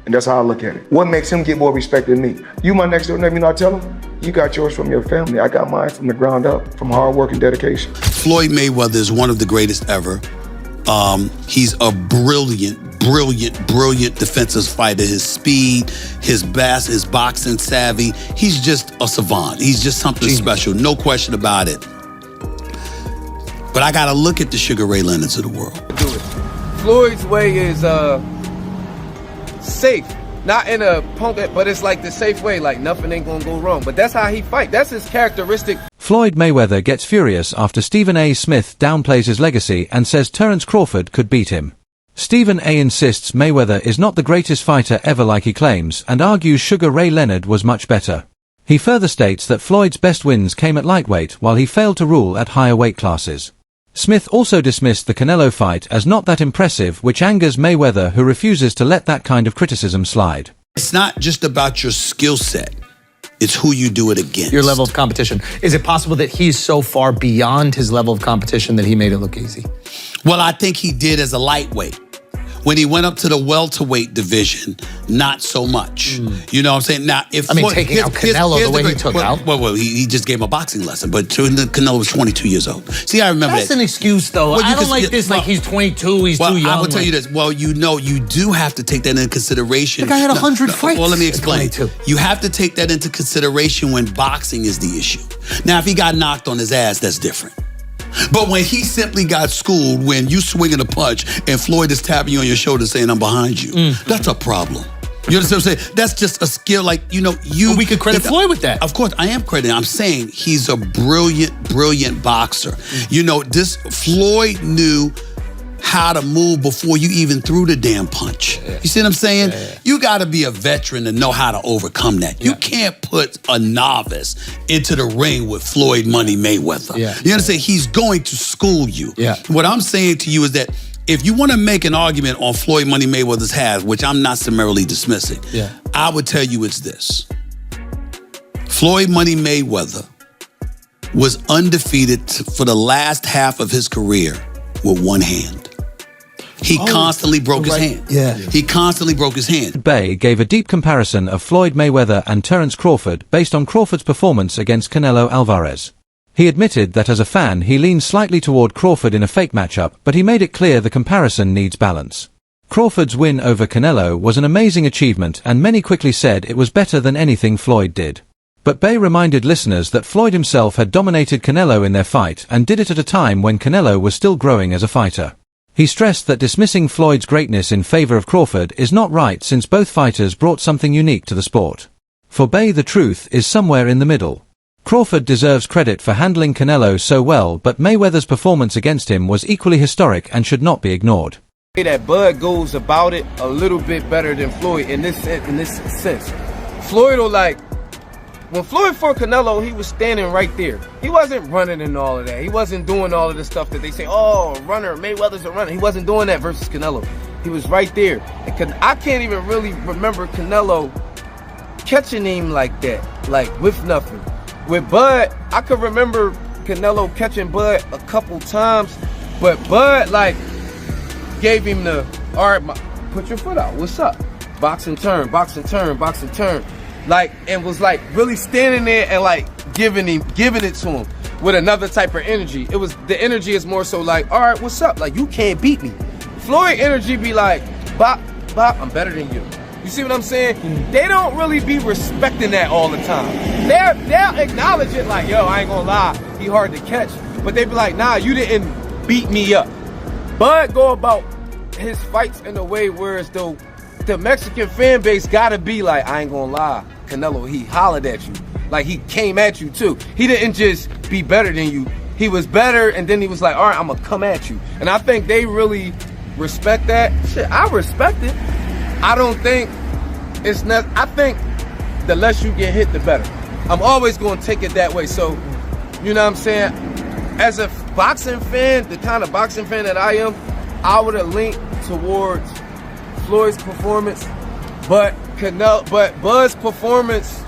And that's how I look at it. What makes him get more respect than me? You my next door neighbor, you know, I tell him, you got yours from your family. I got mine from the ground up, from hard work and dedication. Floyd Mayweather is one of the greatest ever. He's a brilliant defensive fighter. His speed, his boxing savvy. He's just a savant. He's just something special, no question about it. But I gotta look at the Sugar Ray Leonards of the world. Floyd's way is safe. Not in a punk, but it's like the safe way, like nothing ain't gonna go wrong. But that's how he fight. That's his characteristic. Floyd Mayweather gets furious after Stephen A. Smith downplays his legacy and says Terence Crawford could beat him. Stephen A. insists Mayweather is not the greatest fighter ever like he claims and argues Sugar Ray Leonard was much better. He further states that Floyd's best wins came at lightweight while he failed to rule at higher weight classes. Smith also dismissed the Canelo fight as not that impressive, which angers Mayweather, who refuses to let that kind of criticism slide. It's not just about your skill set. It's who you do it against. Your level of competition. Is it possible that he's so far beyond his level of competition that he made it look easy? Well, I think he did as a lightweight. When he went up to the welterweight division, not so much. You know what I'm saying? Now, if taking out Canelo the way he took out. Well, he just gave him a boxing lesson, but Canelo was 22 years old. See, I remember That's an excuse, though. I don't like this, like he's 22, he's too young. I will tell you this. Well, you know, you do have to take that into consideration. The guy had 100 fights. Well, let me explain. You have to take that into consideration when boxing is the issue. Now, if he got knocked on his ass, that's different. But when he simply got schooled, when you swinging a punch and Floyd is tapping you on your shoulder saying, I'm behind you, that's a problem. You understand what I'm saying? That's just a skill, like, you know, we could credit Floyd with that. Of course, I am crediting. I'm saying he's a brilliant boxer. You know, Floyd knew how to move before you even threw the damn punch. You see what I'm saying? You got to be a veteran to know how to overcome that. You can't put a novice into the ring with Floyd Money Mayweather. You understand? He's going to school you. What I'm saying to you is that if you want to make an argument on Floyd Money Mayweather's half, which I'm not summarily dismissing, I would tell you it's this. Floyd Money Mayweather was undefeated for the last half of his career with one hand. He constantly broke his hand. He constantly broke his hand. Bay gave a deep comparison of Floyd Mayweather and Terence Crawford based on Crawford's performance against Canelo Alvarez. He admitted that as a fan he leaned slightly toward Crawford in a fake matchup, but he made it clear the comparison needs balance. Crawford's win over Canelo was an amazing achievement and many quickly said it was better than anything Floyd did. But Bay reminded listeners that Floyd himself had dominated Canelo in their fight and did it at a time when Canelo was still growing as a fighter. He stressed that dismissing Floyd's greatness in favor of Crawford is not right since both fighters brought something unique to the sport. For Bay, the truth is somewhere in the middle. Crawford deserves credit for handling Canelo so well, but Mayweather's performance against him was equally historic and should not be ignored. That Bud goes about it a little bit better than Floyd in this sense. Floyd will when Floyd fought Canelo, he was standing right there. He wasn't running and all of that. He wasn't doing all of the stuff that they say, oh, a runner, Mayweather's a runner. He wasn't doing that versus Canelo. He was right there. And I can't even really remember Canelo catching him like that, like with nothing. With Bud, I could remember Canelo catching Bud a couple times, but Bud gave him the, all right, put your foot out, what's up? Boxing turn, boxing turn, boxing turn. And was really standing there and giving it to him with another type of energy. It was, the energy is more so all right, what's up? You can't beat me. Floyd energy be bop, bop, I'm better than you. You see what I'm saying? They don't really be respecting that all the time. They'll acknowledge it yo, I ain't gonna lie, he hard to catch. But they be nah, you didn't beat me up. Bud go about his fights in a way where as though the Mexican fan base gotta be I ain't gonna lie, Canelo, he hollered at you. He came at you too. He didn't just be better than you. He was better and then he was all right, I'm gonna come at you. And I think they really respect that. Shit, I respect it. I don't think it's not, I think the less you get hit, the better. I'm always gonna take it that way. So, you know what I'm saying? As a boxing fan, the kind of boxing fan that I am, I would have leaned towards Floyd's performance, but Bud's performance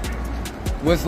was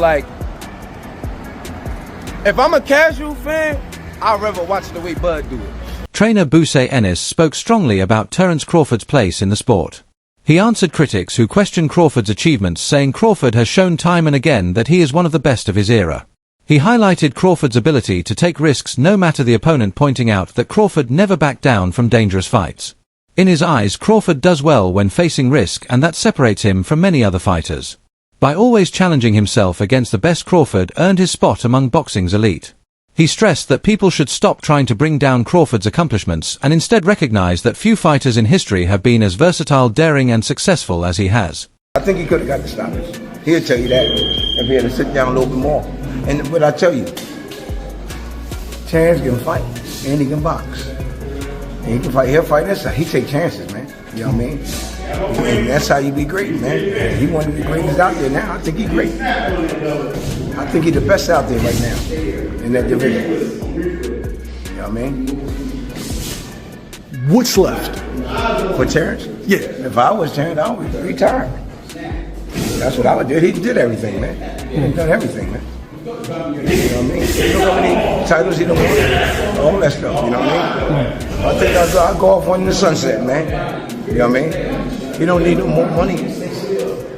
if I'm a casual fan, I'd rather watch the way Bud do it. Trainer Bousse Ennis spoke strongly about Terence Crawford's place in the sport. He answered critics who questioned Crawford's achievements, saying Crawford has shown time and again that he is one of the best of his era. He highlighted Crawford's ability to take risks no matter the opponent, pointing out that Crawford never backed down from dangerous fights. In his eyes, Crawford does well when facing risk, and that separates him from many other fighters. By always challenging himself against the best, Crawford earned his spot among boxing's elite. He stressed that people should stop trying to bring down Crawford's accomplishments and instead recognize that few fighters in history have been as versatile, daring, and successful as he has. I think he could have got the stoppage. He'll tell you that if he had to sit down a little bit more. And what I tell you, Terence can fight and he can box. And he can fight. He'll fight this side. He take chances, man. You know what I mean? And that's how you be great, man. He one of the greatest out there now. I think he's great. I think he's the best out there right now in that division. You know what I mean? What's left? For Terence? Yeah. If I was Terence, I would retire. That's what I would do. He did everything, man. He done everything, man. You know what I mean? Look how many titles he done won. All that stuff, you know what I mean? I think I'll go off one in the sunset, man. You know what I mean? You don't need no more money. You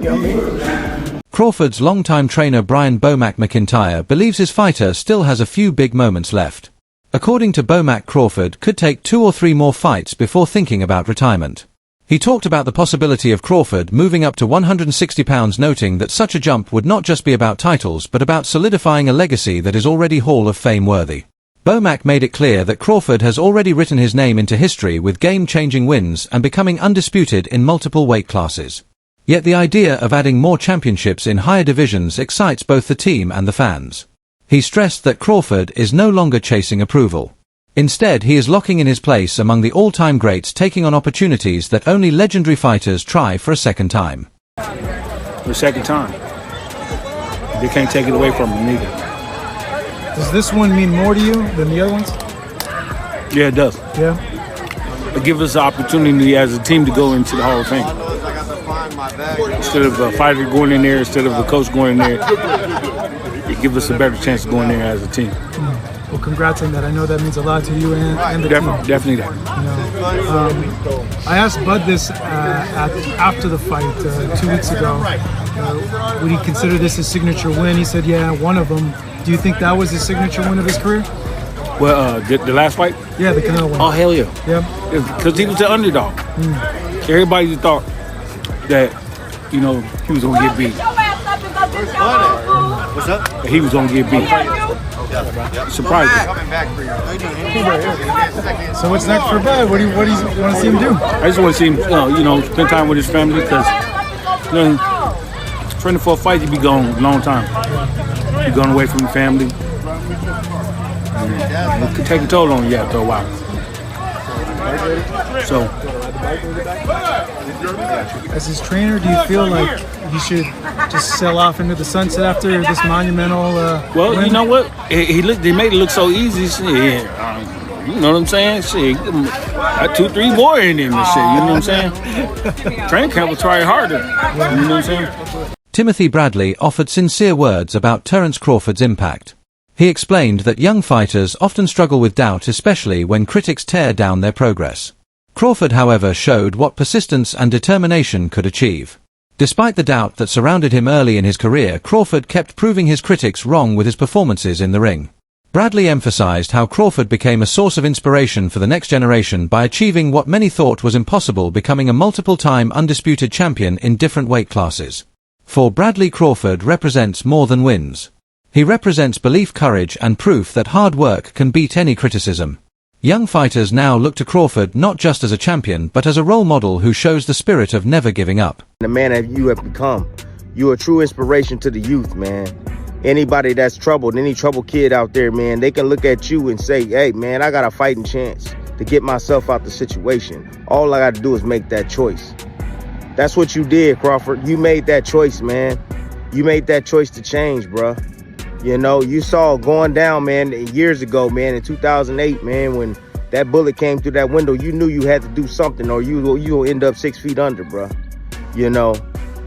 know what I mean? Crawford's longtime trainer Brian Bomac McIntyre believes his fighter still has a few big moments left. According to Bomac, Crawford could take 2 or 3 more fights before thinking about retirement. He talked about the possibility of Crawford moving up to 160 pounds, noting that such a jump would not just be about titles but about solidifying a legacy that is already Hall of Fame worthy. Bomac made it clear that Crawford has already written his name into history with game-changing wins and becoming undisputed in multiple weight classes. Yet the idea of adding more championships in higher divisions excites both the team and the fans. He stressed that Crawford is no longer chasing approval. Instead, he is locking in his place among the all-time greats, taking on opportunities that only legendary fighters try for a second time. The second time. They can't take it away from him either. Does this one mean more to you than the other ones? Yeah, it does. Yeah. It gives us the opportunity as a team to go into the Hall of Fame. Instead of a fighter going in there, instead of a coach going in there, it gives us a better chance of going there as a team. Well, congrats on that. I know that means a lot to you and the team. Definitely that. You know, I asked Bud this after the fight 2 weeks ago. Would he consider this his signature win? He said, yeah, one of them. Do you think that was his signature win of his career? Well, the last fight? Yeah, the Canelo one. Oh, hell yeah. Yeah. Because he was the underdog. Everybody thought that, you know, he was going to get beat. What's up? He was going to get beat. Surprising. So what's next for Bud? What do you want to see him do? I just want to see him, you know, spend time with his family because, you know, training for a fight, you be gone a long time. You're going away from your family. And it could take a toll on you after a while. So, as his trainer, do you feel like he should just sail off into the sunset after this monumental well, win? you know what? They made it look so easy. Shit. You know what I'm saying? Shit, got 2-3 more in him and shit. You know what I'm saying? Training camp will try harder. You know what I'm saying? Timothy Bradley offered sincere words about Terence Crawford's impact. He explained that young fighters often struggle with doubt, especially when critics tear down their progress. Crawford, however, showed what persistence and determination could achieve. Despite the doubt that surrounded him early in his career, Crawford kept proving his critics wrong with his performances in the ring. Bradley emphasized how Crawford became a source of inspiration for the next generation by achieving what many thought was impossible, becoming a multiple-time undisputed champion in different weight classes. For Bradley, Crawford represents more than wins. He represents belief, courage, and proof that hard work can beat any criticism. Young fighters now look to Crawford not just as a champion, but as a role model who shows the spirit of never giving up. The man that you have become, you're a true inspiration to the youth, man. Anybody that's troubled, any troubled kid out there, man, they can look at you and say, hey, man, I got a fighting chance to get myself out the situation. All I got to do is make that choice. That's what you did, Crawford. You made that choice, man. You made that choice to change, bruh. You know, you saw going down, man, years ago, man, in 2008, man, when that bullet came through that window, you knew you had to do something or you'll end up 6 feet under, bruh. You know,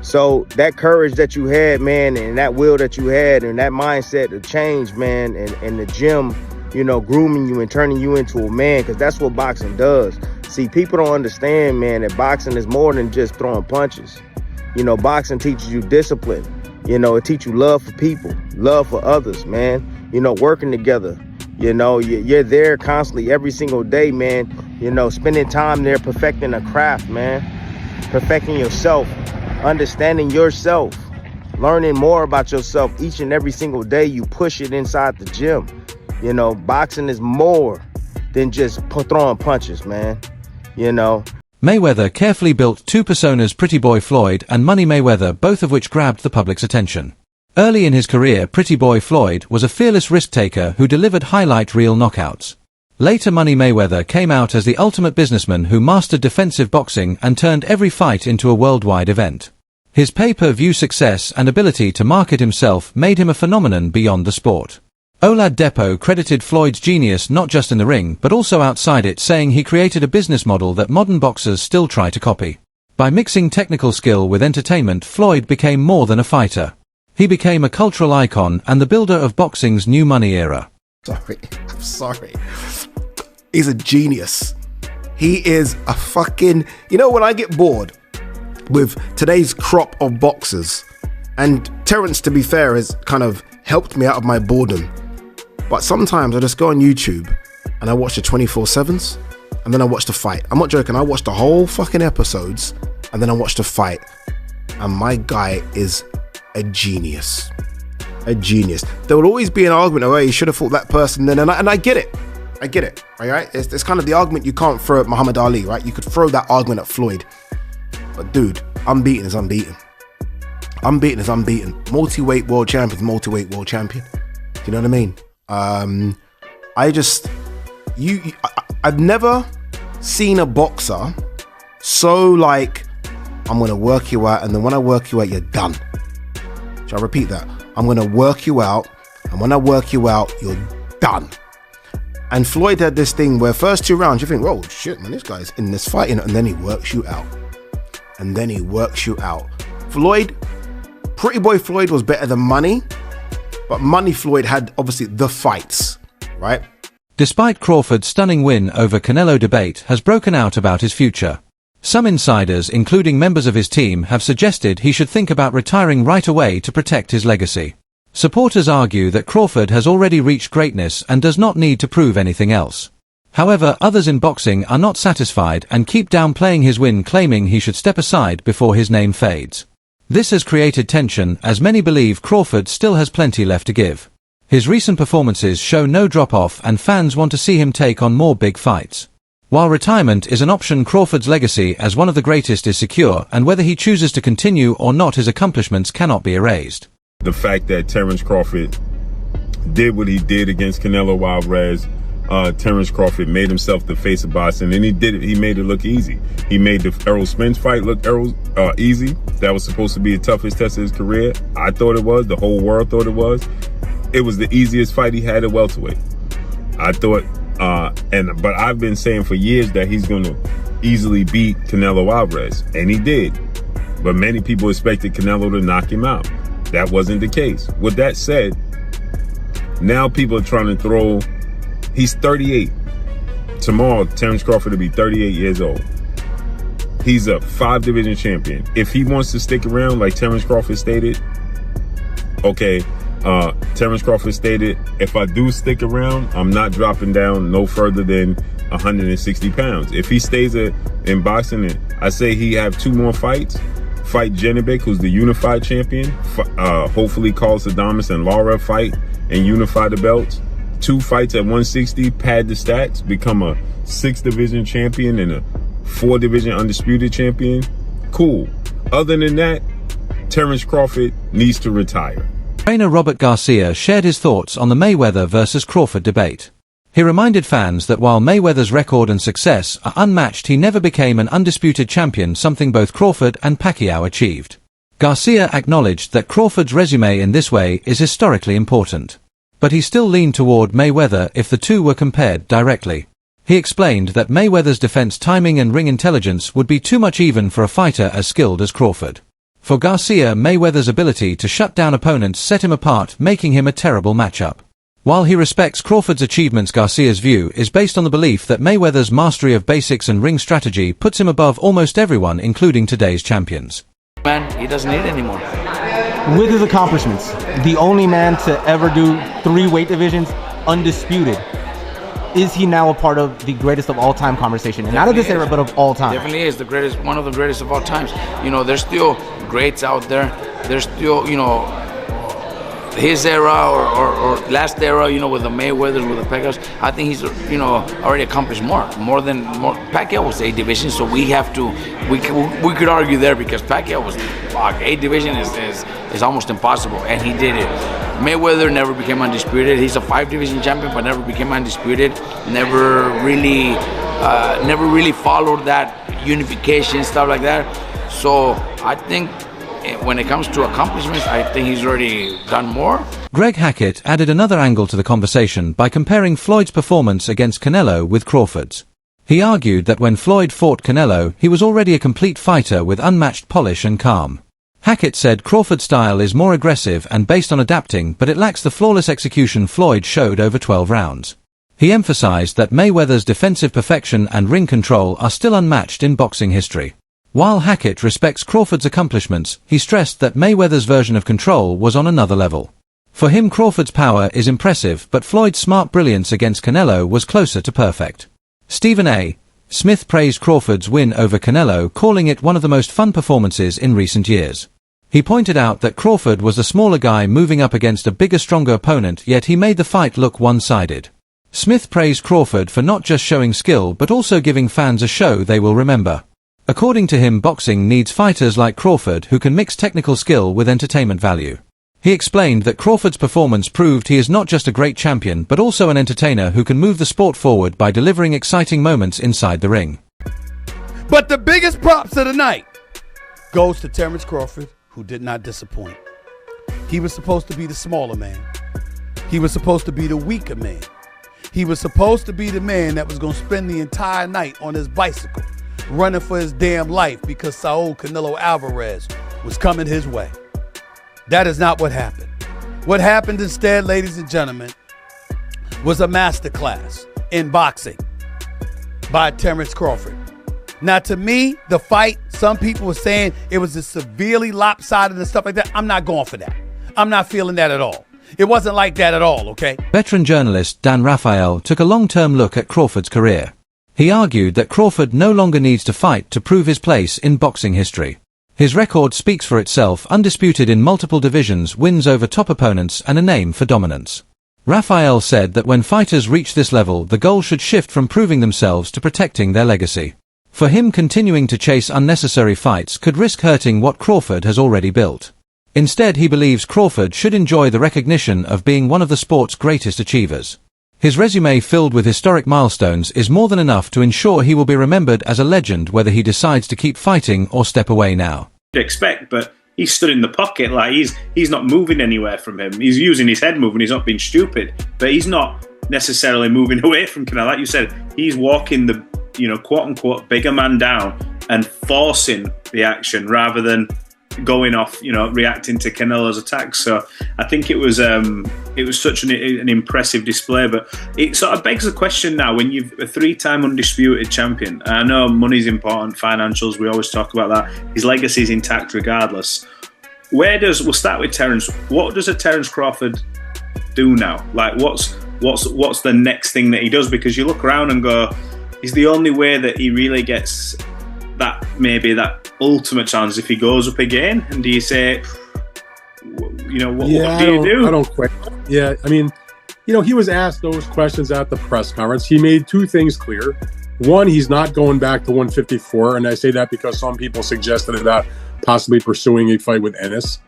so that courage that you had, man, and that will that you had and that mindset of change, man, and the gym, you know, grooming you and turning you into a man, because that's what boxing does. See, people don't understand, man, that boxing is more than just throwing punches. You know, boxing teaches you discipline. You know, it teaches you love for people, love for others, man. You know, working together. You know, you're there constantly every single day, man. You know, spending time there perfecting a craft, man. Perfecting yourself, understanding yourself, learning more about yourself each and every single day. You push it inside the gym. You know, boxing is more than just throwing punches, man. You know. Mayweather carefully built two personas, Pretty Boy Floyd and Money Mayweather, both of which grabbed the public's attention. Early in his career, Pretty Boy Floyd was a fearless risk-taker who delivered highlight reel knockouts. Later, Money Mayweather came out as the ultimate businessman who mastered defensive boxing and turned every fight into a worldwide event. His pay-per-view success and ability to market himself made him a phenomenon beyond the sport. Oladipo credited Floyd's genius not just in the ring but also outside it, saying he created a business model that modern boxers still try to copy. By mixing technical skill with entertainment, Floyd became more than a fighter. He became a cultural icon and the builder of boxing's new money era. I'm sorry. He's a genius. He is a fucking... You know, when I get bored with today's crop of boxers, and Terence, to be fair, has kind of helped me out of my boredom, but sometimes I just go on YouTube and I watch the 24/7s and then I watch the fight. I'm not joking, I watch the whole fucking episodes and then I watch the fight, and my guy is a genius. A genius. There will always be an argument, oh, you should have fought that person then, and I get it. I get it, all right? It's kind of the argument you can't throw at Muhammad Ali, right? You could throw that argument at Floyd. But dude, unbeaten is unbeaten. Unbeaten is unbeaten. Multi-weight world champion is multi-weight world champion. Do you know what I mean? I've never seen a boxer so like, I'm going to work you out, and then when I work you out, you're done. Shall I repeat that? I'm going to work you out, and when I work you out, you're done. And Floyd had this thing where first 2 rounds, you think, oh shit, man, this guy's in this fighting, and then he works you out. And then he works you out. Floyd, Pretty Boy Floyd was better than Money, but Money Floyd had obviously the fights, right? Despite Crawford's stunning win over Canelo, debate has broken out about his future. Some insiders, including members of his team, have suggested he should think about retiring right away to protect his legacy. Supporters argue that Crawford has already reached greatness and does not need to prove anything else. However, others in boxing are not satisfied and keep downplaying his win, claiming he should step aside before his name fades. This has created tension, as many believe Crawford still has plenty left to give. His recent performances show no drop-off, and fans want to see him take on more big fights. While retirement is an option, Crawford's legacy as one of the greatest is secure, and whether he chooses to continue or not, his accomplishments cannot be erased. The fact that Terence Crawford did what he did against Canelo Alvarez, Terence Crawford made himself the face of boxing, and he did it. He made it look easy. He made the Errol Spence fight look easy. That was supposed to be the toughest test of his career. I thought it was. The whole world thought it was. It was the easiest fight he had at welterweight. I thought, but I've been saying for years that he's going to easily beat Canelo Alvarez, and he did. But many people expected Canelo to knock him out. That wasn't the case. With that said, now people are trying to throw. He's 38. Tomorrow, Terence Crawford will be 38 years old. He's a 5-division champion. If he wants to stick around, like Terence Crawford stated, okay, Terence Crawford stated, if I do stick around, I'm not dropping down no further than 160 pounds. If he stays in boxing, I say he have 2 more fights. Fight Janibek, who's the unified champion. Hopefully Carlos Adames and Lara fight and unify the belts. 2 fights at 160, pad the stats, become a 6-division champion and a 4-division undisputed champion. Cool. Other than that, Terence Crawford needs to retire. Trainer Robert Garcia shared his thoughts on the Mayweather versus Crawford debate. He reminded fans that while Mayweather's record and success are unmatched, he never became an undisputed champion, something both Crawford and Pacquiao achieved. Garcia acknowledged that Crawford's resume in this way is historically important. But he still leaned toward Mayweather if the two were compared directly. He explained that Mayweather's defense timing and ring intelligence would be too much even for a fighter as skilled as Crawford. For Garcia, Mayweather's ability to shut down opponents set him apart, making him a terrible matchup. While he respects Crawford's achievements, Garcia's view is based on the belief that Mayweather's mastery of basics and ring strategy puts him above almost everyone, including today's champions. Man, he doesn't need it anymore. With his accomplishments, the only man to ever do 3 weight divisions undisputed, is he now a part of the greatest of all time conversation? And not of this era, but of all time. Definitely is the greatest, one of the greatest of all times. You know, there's still greats out there. There's still, you know, his era or last era, you know, with the Mayweathers, with the Pacquiaos. I think he's, you know, already accomplished more than Pacquiao was 8 division, so we have to, we could argue there because Pacquiao was, fuck, 8 division is almost impossible, and he did it. Mayweather never became undisputed. He's a 5 division champion, but never became undisputed. Never really followed that unification, stuff like that. So I think when it comes to accomplishments, I think he's already done more. Greg Hackett added another angle to the conversation by comparing Floyd's performance against Canelo with Crawford's. He argued that when Floyd fought Canelo, he was already a complete fighter with unmatched polish and calm. Hackett said Crawford's style is more aggressive and based on adapting, but it lacks the flawless execution Floyd showed over 12 rounds. He emphasized that Mayweather's defensive perfection and ring control are still unmatched in boxing history. While Hackett respects Crawford's accomplishments, he stressed that Mayweather's version of control was on another level. For him, Crawford's power is impressive, but Floyd's smart brilliance against Canelo was closer to perfect. Stephen A. Smith praised Crawford's win over Canelo, calling it one of the most fun performances in recent years. He pointed out that Crawford was a smaller guy moving up against a bigger, stronger opponent, yet he made the fight look one-sided. Smith praised Crawford for not just showing skill but also giving fans a show they will remember. According to him, boxing needs fighters like Crawford who can mix technical skill with entertainment value. He explained that Crawford's performance proved he is not just a great champion but also an entertainer who can move the sport forward by delivering exciting moments inside the ring. But the biggest props of the night goes to Terence Crawford, who did not disappoint. He was supposed to be the smaller man. He was supposed to be the weaker man. He was supposed to be the man that was going to spend the entire night on his bicycle, running for his damn life because Saul Canelo Alvarez was coming his way. That is not what happened. What happened instead, ladies and gentlemen, was a masterclass in boxing by Terence Crawford. Now, to me, the fight, some people were saying it was a severely lopsided and stuff like that. I'm not going for that. I'm not feeling that at all. It wasn't like that at all, okay? Veteran journalist Dan Raphael took a long-term look at Crawford's career. He argued that Crawford no longer needs to fight to prove his place in boxing history. His record speaks for itself, undisputed in multiple divisions, wins over top opponents, and a name for dominance. Raphael said that when fighters reach this level, the goal should shift from proving themselves to protecting their legacy. For him, continuing to chase unnecessary fights could risk hurting what Crawford has already built. Instead, he believes Crawford should enjoy the recognition of being one of the sport's greatest achievers. His resume, filled with historic milestones, is more than enough to ensure he will be remembered as a legend whether he decides to keep fighting or step away now. Expect, but he stood in the pocket, like he's not moving anywhere from him. He's using his head moving, he's not being stupid, but he's not necessarily moving away from Canelo. Like you said, he's walking the, you know, quote unquote bigger man down and forcing the action rather than going off, you know, reacting to Canelo's attacks. So I think it was such an impressive display. But it sort of begs the question now, when you've a 3-time undisputed champion, and I know money's important, financials, we always talk about that. His legacy is intact regardless. We'll start with Terence. What does a Terence Crawford do now? Like, what's the next thing that he does? Because you look around and go, is the only way that he really gets that, maybe that ultimate chance, if he goes up again? And do you say, you know, what do you do? I don't quit. Yeah, I mean, you know, he was asked those questions at the press conference. He made 2 things clear. One, he's not going back to 154, and I say that because some people suggested about possibly pursuing a fight with Ennis,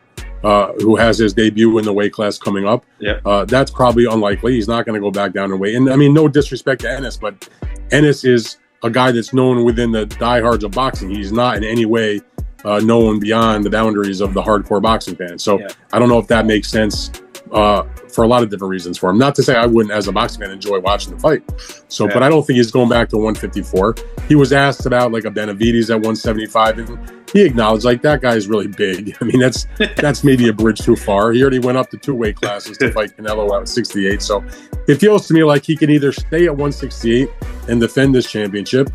who has his debut in the weight class coming up. Yeah. That's probably unlikely. He's not going to go back down in weight. And I mean, no disrespect to Ennis, but Ennis is a guy that's known within the diehards of boxing. He's not in any way known beyond the boundaries of the hardcore boxing fans. So I don't know if that makes sense for a lot of different reasons for him. Not to say I wouldn't, as a boxing fan, enjoy watching the fight. So, Yeah. but I don't think he's going back to 154. He was asked about like a Benavides at 175, and he acknowledged like that guy's really big. I mean, that's maybe a bridge too far. He already went up to 2 weight classes to fight Canelo at 68. So it feels to me like he can either stay at 168 and defend this championship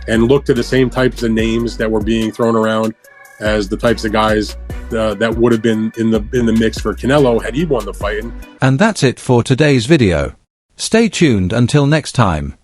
and look to the same types of names that were being thrown around as the types of guys that would have been in the mix for Canelo had he won the fight. And that's it for today's video. Stay tuned until next time.